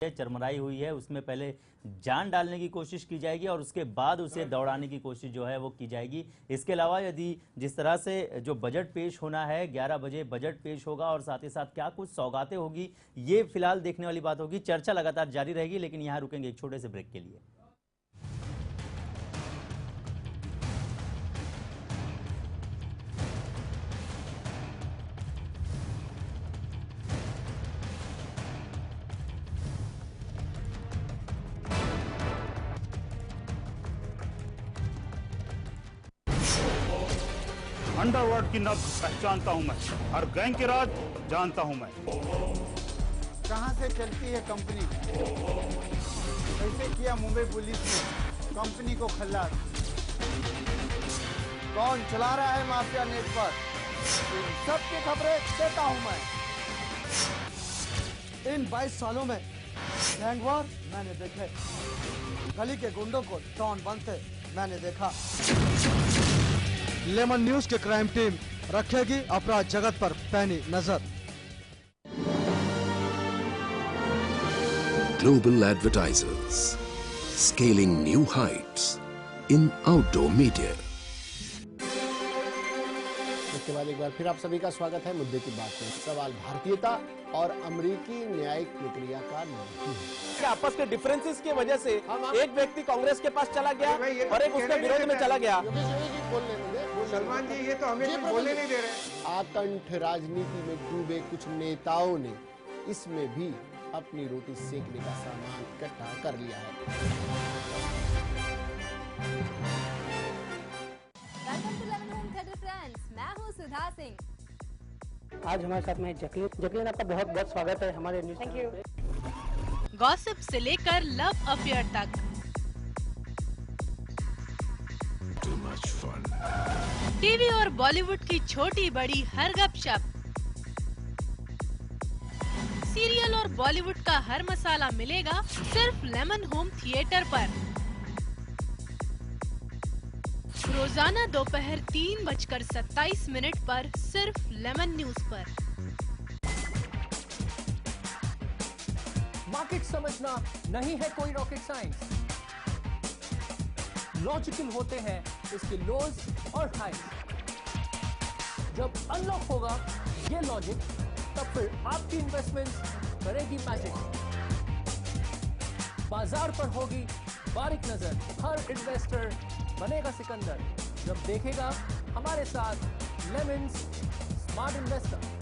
चरमराई हुई है उसमें पहले जान डालने की कोशिश की जाएगी और उसके बाद उसे दौड़ाने की कोशिश जो है वो की जाएगी। इसके अलावा यदि जिस तरह से जो बजट पेश होना है 11 बजे बजट पेश होगा और साथ ही साथ क्या कुछ सौगातें होगी ये फिलहाल देखने वाली बात होगी। चर्चा लगातार जारी रहेगी, लेकिन यहाँ रुकेंगे एक छोटे से ब्रेक के लिए। अंडरवर्ल्ड की नब्ज पहचानता हूं मैं, हर गैंग के राज जानता हूं मैं। कहां से चलती है कंपनी, कैसे किया मुंबई पुलिस ने कंपनी को खल्लास, कौन चला रहा है माफिया नेटवर्क, इन सब की खबरें देता हूं मैं। इन 22 सालों में गैंगवार मैंने देखे, गली के गुंडों को डॉन बनते मैंने देखा। लेमन न्यूज की क्राइम टीम रखेगी अपराध जगत पर पैनी नजर। Global advertisers scaling new heights in outdoor media. इसके बाद एक बार फिर आप सभी का स्वागत है मुद्दे की बात में। सवाल भारतीयता और अमेरिकी न्यायिक प्रक्रिया का नहीं है। आपस के डिफरेंसेस की वजह से एक व्यक्ति कांग्रेस के पास चला गया और एक उसके विरोध में चला गया। सलमान जी ये तो हमें कुछ बोलने नहीं दे रहे। आतंक राजनीति में डूबे कुछ नेताओं ने इसमें भी अपनी रोटी सेकने का सामान इकट्ठा कर लिया है। Welcome to lemon home theatre friends, मैं हूं सुधा सिंह। आज हमारे साथ में जैकलीन आपका बहुत बहुत स्वागत है हमारे न्यूज़ चैनल पे। गॉसिप से लेकर लव अफेयर तक, टीवी और बॉलीवुड की छोटी बड़ी हर गपशप, सीरियल और बॉलीवुड का हर मसाला मिलेगा सिर्फ लेमन होम थिएटर पर। रोजाना दोपहर 3:27 पर सिर्फ लेमन न्यूज पर। मार्केट समझना नहीं है कोई रॉकेट साइंस, लॉजिकल होते हैं इसके लोज और हाइज। जब अनलॉक होगा ये लॉजिक, तब फिर आपकी इन्वेस्टमेंट करेगी मैजिक। बाजार पर होगी बारीक नजर, हर इन्वेस्टर बनेगा सिकंदर जब देखेगा हमारे साथ लेमन्स स्मार्ट इन्वेस्टर।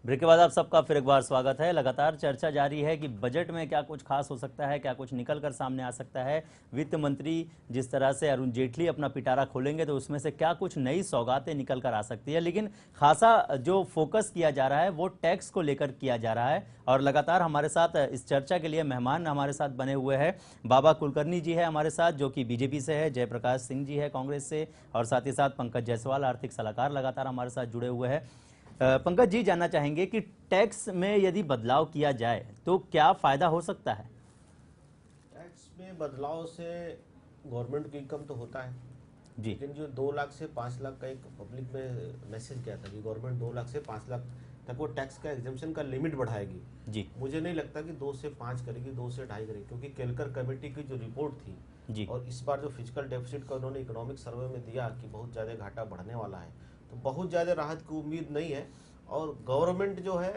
ब्रेक के बाद आप सबका फिर एक बार स्वागत है। लगातार चर्चा जारी है कि बजट में क्या कुछ खास हो सकता है, क्या कुछ निकल कर सामने आ सकता है। वित्त मंत्री जिस तरह से अरुण जेटली अपना पिटारा खोलेंगे तो उसमें से क्या कुछ नई सौगातें निकल कर आ सकती है, लेकिन खासा जो फोकस किया जा रहा है वो टैक्स को लेकर किया जा रहा है। और लगातार हमारे साथ इस चर्चा के लिए मेहमान हमारे साथ बने हुए हैं। बाबा कुलकर्णी जी है हमारे साथ जो कि बीजेपी से है, जयप्रकाश सिंह जी है कांग्रेस से, और साथ ही साथ पंकज जायसवाल आर्थिक सलाहकार लगातार हमारे साथ जुड़े हुए हैं। पंकज जी, जानना चाहेंगे कि टैक्स में यदि बदलाव किया जाए तो क्या फायदा हो सकता है? टैक्स में बदलाव से गवर्नमेंट की इनकम तो होता है जी, लेकिन जो 2 लाख से 5 लाख का एक पब्लिक में मैसेज गया था कि गवर्नमेंट 2 लाख से 5 लाख तक वो टैक्स का एग्जेम्पशन का लिमिट बढ़ाएगी जी। मुझे नहीं लगता कि 2 से 5 करेगी, 2 से 2.5 करेगी, क्योंकि केलकर कमेटी की जो रिपोर्ट थी जी, और इस बार जो फिजिकल डेफिसिट का उन्होंने इकोनॉमिक सर्वे में दिया कि बहुत ज़्यादा घाटा बढ़ने वाला है, तो बहुत ज़्यादा राहत की उम्मीद नहीं है। और गवर्नमेंट जो है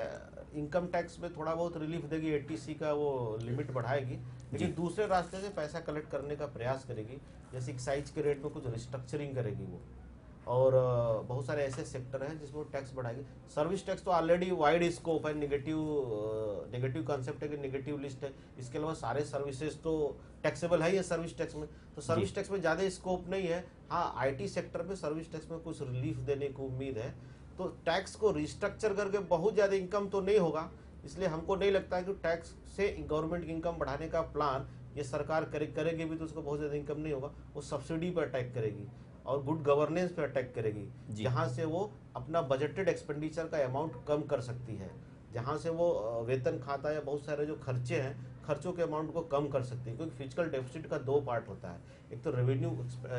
इनकम टैक्स में थोड़ा बहुत रिलीफ देगी, 80C का वो लिमिट बढ़ाएगी, लेकिन दूसरे रास्ते से पैसा कलेक्ट करने का प्रयास करेगी, जैसे एक्साइज के रेट में कुछ रिस्ट्रक्चरिंग करेगी वो। और बहुत सारे ऐसे सेक्टर हैं जिसमें टैक्स बढ़ाएगी। सर्विस टैक्स तो ऑलरेडी वाइड स्कोप है, नेगेटिव कॉन्सेप्ट है कि नेगेटिव लिस्ट है। इसके अलावा सारे सर्विसेज तो टैक्सेबल है ही सर्विस टैक्स में, तो सर्विस टैक्स में ज़्यादा स्कोप नहीं है। हाँ, IT सेक्टर पे सर्विस टैक्स में कुछ रिलीफ देने की उम्मीद है। तो टैक्स को रिस्ट्रक्चर करके बहुत ज़्यादा इनकम तो नहीं होगा, इसलिए हमको नहीं लगता है कि टैक्स से गवर्नमेंट की इनकम बढ़ाने का प्लान ये सरकार करेगी भी तो उसको बहुत ज़्यादा इनकम नहीं होगा, वो सब्सिडी पर अटैक करेगी। और गुड गवर्नेंस पे अटैक करेगी, जहां से वो अपना बजटेड एक्सपेंडिचर का अमाउंट कम कर सकती है, जहां से वो वेतन खाता या बहुत सारे जो खर्चे हैं खर्चों के अमाउंट को कम कर सकती है। क्योंकि फिजिकल डेफिसिट का दो पार्ट होता है, एक तो रेवेन्यू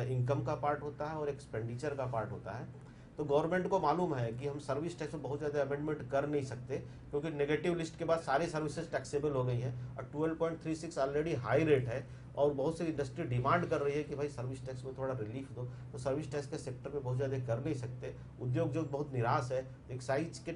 इनकम का पार्ट होता है और एक्सपेंडिचर का पार्ट होता है। तो गवर्नमेंट को मालूम है कि हम सर्विस टैक्स में बहुत ज़्यादा अमेंडमेंट कर नहीं सकते, क्योंकि नेगेटिव लिस्ट के बाद सारी सर्विसेज टैक्सेबल हो गई है और 12.36 ऑलरेडी हाई रेट है और बहुत सी इंडस्ट्री डिमांड कर रही है कि भाई सर्विस टैक्स में थोड़ा रिलीफ दो। तो सर्विस टैक्स के सेक्टर में बहुत ज़्यादा कर नहीं सकते, उद्योग जो बहुत निराश है, एक्साइज के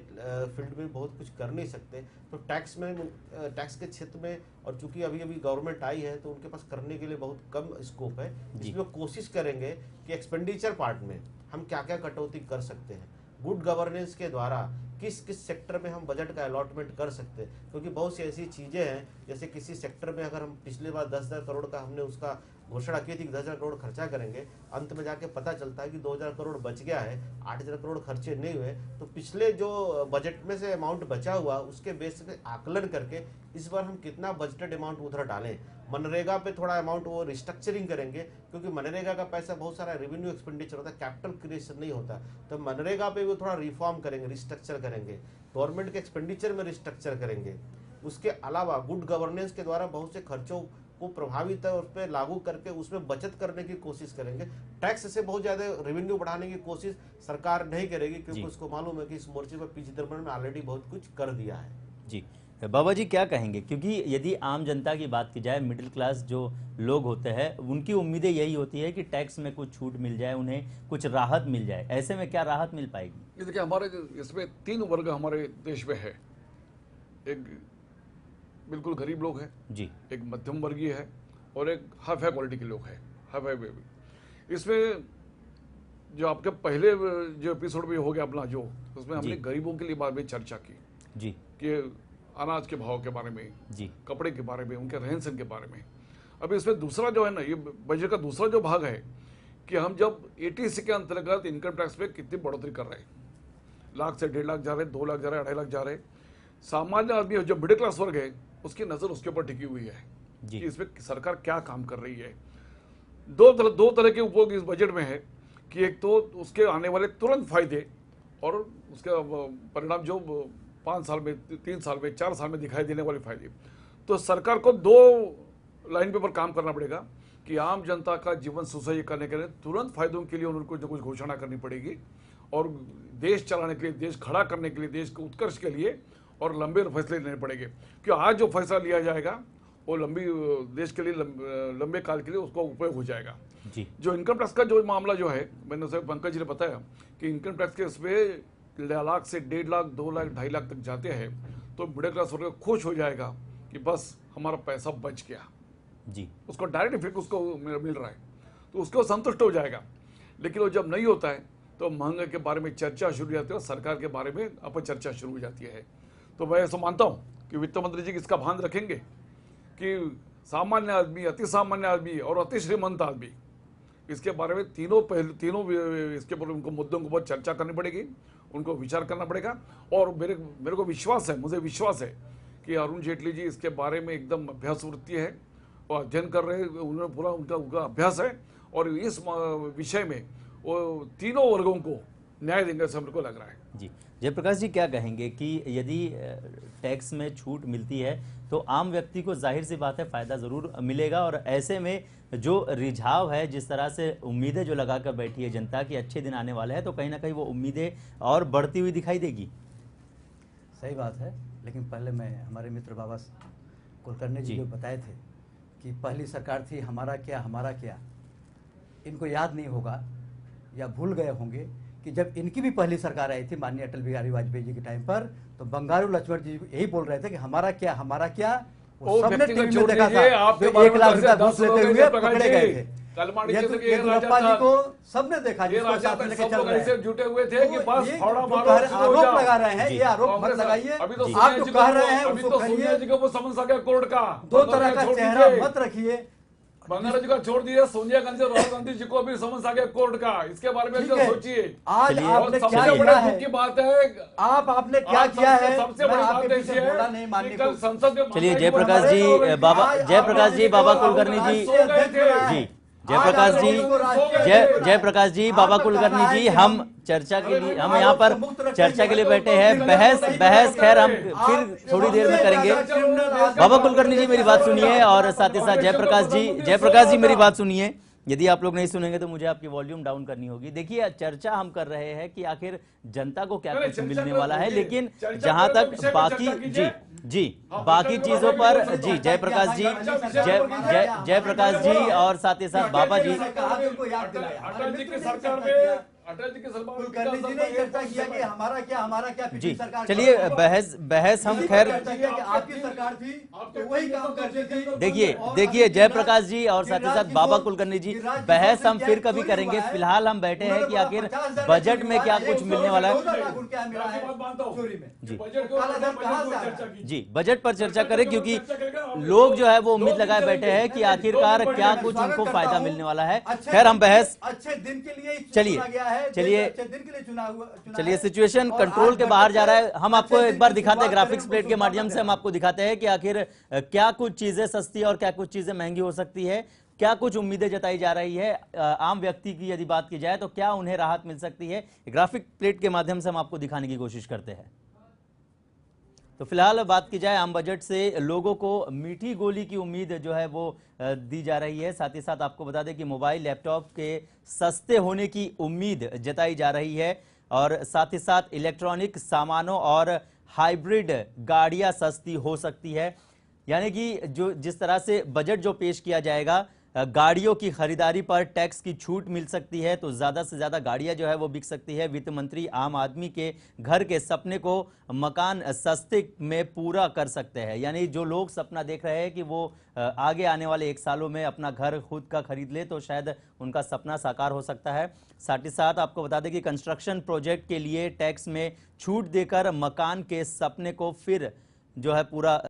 फील्ड में बहुत कुछ कर नहीं सकते। तो टैक्स के क्षेत्र में, और चूंकि अभी अभी गवर्नमेंट आई है तो उनके पास करने के लिए बहुत कम स्कोप है। इसमें कोशिश करेंगे कि एक्सपेंडिचर पार्ट में हम क्या क्या कटौती कर सकते हैं, गुड गवर्नेंस के द्वारा किस किस सेक्टर में हम बजट का अलॉटमेंट कर सकते हैं। क्योंकि बहुत सी ऐसी चीज़ें हैं, जैसे किसी सेक्टर में अगर हम पिछले बार 10,000 करोड़ का हमने उसका घोषणा की थी कि 10,000 करोड़ खर्चा करेंगे, अंत में जाके पता चलता है कि 2,000 करोड़ बच गया है, 8,000 करोड़ खर्चे नहीं हुए। तो पिछले जो बजट में से अमाउंट बचा हुआ उसके बेस पे आकलन करके इस बार हम कितना बजटेड अमाउंट उधर डालें। मनरेगा पे थोड़ा अमाउंट वो रिस्ट्रक्चरिंग करेंगे, क्योंकि मनरेगा का पैसा बहुत सारा रेवेन्यू एक्सपेंडिचर होता है, कैपिटल क्रिएशन नहीं होता। तो मनरेगा पे वो थोड़ा रिफॉर्म करेंगे, रिस्ट्रक्चर करेंगे, गवर्नमेंट के एक्सपेंडिचर में रिस्ट्रक्चर करेंगे। उसके अलावा गुड गवर्नेंस के द्वारा बहुत से खर्चों को प्रभावित है उस पर लागू करके उसमें बचत करने की कोशिश करेंगे। टैक्स से बहुत ज्यादा रेवेन्यू बढ़ाने की कोशिश सरकार नहीं करेगी, क्योंकि उसको मालूम है कि इस मोर्चे पर पी चिदम्बरम ने ऑलरेडी बहुत कुछ कर दिया है। जी बाबा जी क्या कहेंगे, क्योंकि यदि आम जनता की बात की जाए, मिडिल क्लास जो लोग होते हैं उनकी उम्मीदें यही होती है कि टैक्स में कुछ छूट मिल जाए, उन्हें कुछ राहत मिल जाए। ऐसे में क्या राहत मिल पाएगी? ये देखिए, हमारे इसमें 3 वर्ग हमारे देश में है। एक बिल्कुल गरीब लोग हैं जी, एक मध्यम वर्गीय है और एक हाई फाई क्वालिटी के लोग हैं, हाई फाई में भी। इसमें जो आपके पहले जो एपिसोड में हो गया अपना जो, उसमें हमने गरीबों के लिए बाद में चर्चा की जी, कि अनाज के भाव के बारे में जी, कपड़े के बारे में, उनके रहन सहन के बारे में। अभी इसमें दूसरा जो है ना, ये बजट का दूसरा जो भाग है कि हम जब ATC के अंतर्गत इनकम टैक्स में कितनी बढ़ोतरी कर रहे हैं, लाख से 1.5 लाख जा रहे, 2 लाख जा रहे, 2.5 लाख जा रहे। सामान्य आदमी जो मिडिल क्लास वर्ग है उसकी नजर उसके ऊपर टिकी हुई है कि इसमें सरकार क्या काम कर रही है। दो तरह के उपयोग इस बजट में है कि एक तो उसके आने वाले तुरंत फायदे और उसका परिणाम जो 5 साल में, 3 साल में, 4 साल में दिखाई देने वाले फायदे। तो सरकार को 2 लाइन पे पर काम करना पड़ेगा कि आम जनता का जीवन सुसह्य करने के लिए तुरंत फायदों के लिए उनको कुछ घोषणा करनी पड़ेगी, और देश चलाने के लिए, देश खड़ा करने के लिए, देश के उत्कर्ष के लिए और लंबे फैसले लेने पड़ेंगे। क्योंकि आज जो फैसला लिया जाएगा वो देश के लिए लंबे काल के लिए उसको उपयोग हो जाएगा जी। जो इनकम टैक्स का जो मामला जो है, मैंने पंकज जी ने बताया कि इनकम टैक्स के इसमें लाख से 1.5 लाख, 2 लाख, 2.5 लाख तक जाते हैं, तो मिडिल क्लास वर्ग खुश हो जाएगा कि बस हमारा पैसा बच गया जी, उसको डायरेक्ट इफेक्ट उसको मिल रहा है, तो उसको संतुष्ट हो जाएगा। लेकिन वो जब नहीं होता है तो महंगाई के बारे में चर्चा शुरू हो जाती है और सरकार के बारे में अपचर्चा शुरू हो जाती है। तो मैं ऐसा मानता हूँ कि वित्त मंत्री जी इसका भान रखेंगे कि सामान्य आदमी, अति सामान्य आदमी और अति श्रीमंत आदमी, इसके बारे में तीनों इसके ऊपर उनको मुद्दों के ऊपर चर्चा करनी पड़ेगी, उनको विचार करना पड़ेगा। और मेरे को विश्वास है, मुझे विश्वास है कि अरुण जेटली जी इसके बारे में एकदम अभ्यास वृत्ति है और अध्ययन कर रहे हैं, उन्होंने पूरा उनका अभ्यास है और इस विषय में वो तीनों वर्गों को न्याय देंगे ऐसा मेरे को लग रहा है जी। जयप्रकाश जी क्या कहेंगे कि यदि टैक्स में छूट मिलती है तो आम व्यक्ति को जाहिर सी बात है फ़ायदा ज़रूर मिलेगा, और ऐसे में जो रिझाव है, जिस तरह से उम्मीदें जो लगा कर बैठी है जनता की अच्छे दिन आने वाले हैं, तो कहीं ना कहीं वो उम्मीदें और बढ़ती हुई दिखाई देगी। सही बात है, लेकिन पहले मैं हमारे मित्र बाबा कुलकर्णी जी जो बताए थे कि पहली सरकार थी हमारा क्या, इनको याद नहीं होगा या भूल गए होंगे कि जब इनकी भी पहली सरकार आई थी माननीय अटल बिहारी वाजपेयी जी के टाइम पर, तो बंगारू लक्ष्मण जी यही बोल रहे थे कि हमारा क्या, वो सबने टीवी में देखा था, जो 1 लाख रुपया घूस लेते हुए पकड़े गए थे। येदियुरप्पा जी को सबने देखा, जिसको साथ में लेके चल रहे हैं, जुटे हुए थे कि बस आरोप लगा रहे हैं, ये आरोप मत लगाइए। आप जो कह रहे हैं उसको कहिए, समझ आ गया कोर्ट का 2 तरह का चेहरा मत रखिए। बंगारा जी का छोड़ दिए, सोनिया गांधी और राहुल गांधी जी को भी समझ आ गया कोर्ट का, इसके बारे में सोचिए। आज आपने क्या किया है, की बात है, आपने क्या किया है, सबसे बड़ी बात है कल संसद में। चलिए जयप्रकाश जी, बाबा कुलकर्णी जी जयप्रकाश जी, जयप्रकाश जी, बाबा कुलकर्णी जी, हम चर्चा के लिए, हम यहाँ पर चर्चा के लिए बैठे हैं। बहस खैर हम फिर थोड़ी देर में करेंगे। बाबा कुलकर्णी जी मेरी बात सुनिए, और साथ ही साथ जयप्रकाश जी मेरी बात सुनिए। यदि आप लोग नहीं सुनेंगे तो मुझे आपकी वॉल्यूम डाउन करनी होगी। देखिए, चर्चा हम कर रहे हैं कि आखिर जनता को क्या कुछ मिलने वाला है, लेकिन जहां तक बाकी जी बाकी चीजों पर जी जयप्रकाश जी, जयप्रकाश जी और साथ ही साथ बाबा जी, अटल जी की सरकार में अटल जी के कुलकर्णी जी ने चर्चा किया कि हमारा क्या जी। चलिए, बहस हम खैर, आपकी सरकार थी तो वही काम करती थी। देखिए जयप्रकाश जी और साथ ही साथ बाबा कुलकर्णी जी, बहस हम फिर कभी करेंगे। फिलहाल हम बैठे हैं कि आखिर बजट में क्या कुछ मिलने वाला है जी। बजट पर चर्चा करें, क्योंकि लोग जो है वो उम्मीद लगाए बैठे हैं कि आखिरकार क्या कुछ उनको फायदा मिलने वाला है। खैर हम बहस, अच्छे दिन के लिए चलिए सिचुएशन कंट्रोल के बाहर जा रहा है। हम आपको एक बार दिखाते हैं, ग्राफिक्स प्लेट के माध्यम से हम आपको दिखाते हैं कि आखिर क्या कुछ चीजें सस्ती और क्या कुछ चीजें महंगी हो सकती है, क्या कुछ उम्मीदें जताई जा रही है। आम व्यक्ति की यदि बात की जाए तो क्या उन्हें राहत मिल सकती है, ग्राफिक प्लेट के माध्यम से हम आपको दिखाने की कोशिश करते हैं। तो फिलहाल बात की जाए आम बजट से, लोगों को मीठी गोली की उम्मीद जो है वो दी जा रही है। साथ ही साथ आपको बता दें कि मोबाइल लैपटॉप के सस्ते होने की उम्मीद जताई जा रही है, और साथ ही साथ इलेक्ट्रॉनिक सामानों और हाइब्रिड गाड़ियां सस्ती हो सकती है। यानी कि जो जिस तरह से बजट जो पेश किया जाएगा, गाड़ियों की खरीदारी पर टैक्स की छूट मिल सकती है, तो ज़्यादा से ज़्यादा गाड़ियां जो है वो बिक सकती है। वित्त मंत्री आम आदमी के घर के सपने को मकान सस्ते में पूरा कर सकते हैं। यानी जो लोग सपना देख रहे हैं कि वो आगे आने वाले 1 सालों में अपना घर खुद का खरीद ले, तो शायद उनका सपना साकार हो सकता है। साथ ही साथ आपको बता दें कि कंस्ट्रक्शन प्रोजेक्ट के लिए टैक्स में छूट देकर मकान के सपने को फिर जो है पूरा